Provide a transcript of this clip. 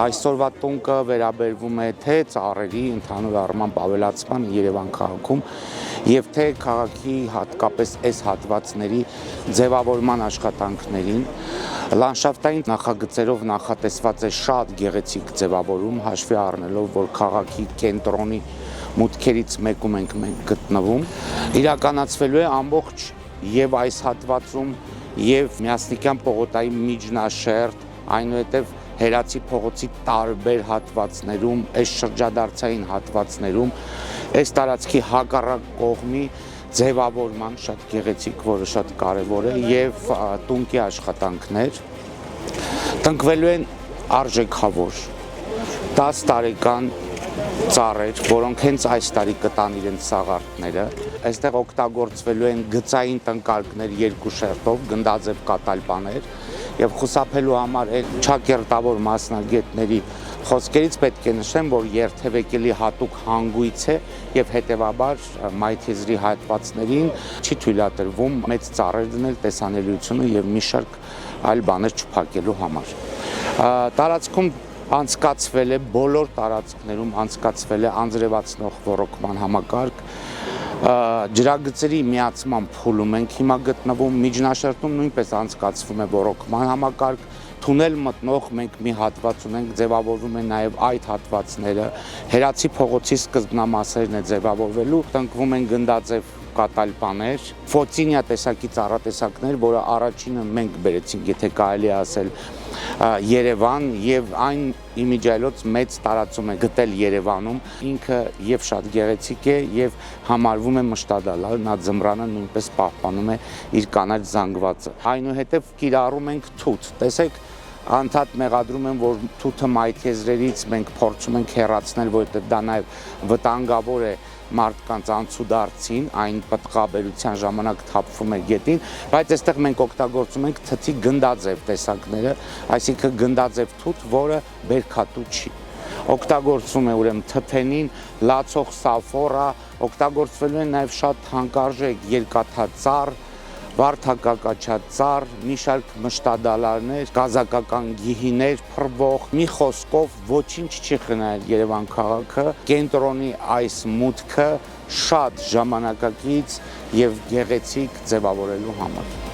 Այսօրվա տունը վերաբերվում է թե ծառերի ընդհանուր առմամբ ավելացման Երևան քաղաքում եւ թե քաղաքի հատկապես այս հատվածների ձևավորման աշխատանքներին լանդշաֆտային նախագծերով նախատեսված է շատ գեղեցիկ ձևավորում, հաշվի առնելով, որ քաղաքի կենտրոնի մուտքերից մեկում ենք մենք գտնվում, իրականացվելու է ամբողջ եւ այս հատվածում եւ Միասնիկյան պողոտայի միջնաշերտ, այնուհետեւ Հերացի փողոցի տարբեր հատվածներում, այս շրջադարձային հատվածներում, այս տարածքի հակառակ կողմի ձևավորման շատ գեղեցիկ, որը շատ կարևոր է եւ տունկի աշխատանքներ տնկվելու են արժեքավոր 10 տարեկան ծառեր, որոնք հենց այս տարի կտան իրենց սաղարթները, այստեղ օգտագործվելու են գծային տնկարկներ երկու շերտով, գնդաձև կատալպաներ եւ խուսափելու համար այդ չակերտավոր մասնագետների խոսքերից պետք է նշեմ, որ երթևեկելի հատուկ հանգույց է եւ հետեւաբար մայթեզրի հատվածներին չի թույլատրվում մեծ ծառեր դնել տեսանելիությունը եւ մի շարք այլ բաներ չփակելու համար։ Տարածքում անցկացվել է բոլոր տարածքներում անցկացվել է անձրևացնող ոռոգման համակարգ, ջրագծերի միացման փուլում ենք հիմա գտնվում, միջնաշերտում նույնպես անցկացվում է ոռոգման համակարգ, թունել մտնող մենք մի հատված ունենք, ձևավորվում են նաև այդ հատվածները, Հերացի փողոցի սկզբնամասերն է ձևավորվելու, տնկվում են գնդաձև կատալպաներ, ֆոցինիա տեսակի ծառատեսակներ, որը առաջինը մենք բերեցինք, եթե կարելի է ասել, Երևան եւ այն իմիջիայլոց մեծ տարածում է գտել Երևանում, ինքը եւ շատ գեղեցիկ է եւ համարվում է մշտադալար, նա ձմռանը նույնպես պահպանում է իր կանաչ զանգվածը։ Այնուհետեւ կիրառում ենք թութ, տեսեք անդադ մեղադրում են, որ թութը մայթեզրերից մենք փորձում ենք հեռացնել, որովհետեւ դա նաեւ վտանգավոր է մարդկանց անցուդարձին, այն պտղաբերության ժամանակ թափվում է գետին, բայց այստեղ մենք օգտագործում ենք թթի գնդաձև տեսակները, այսինքն գնդաձև թութ, որը բերքատու չի։ Օգտագործում է ուրեմն թթենին, լացող սաֆորա, օգտագործվելու են նաև շատ թանկարժեք երկաթածառ, վարդակակաչածառ, մի շարք մշտադալարներ, գազակական գիհիներ, փռվող, մի խոսքով ոչինչ չի խնայել Երևան քաղաքը, կենտրոնի այս մուտքը շատ ժամանակակից եւ գեղեցիկ ձևավորելու համար։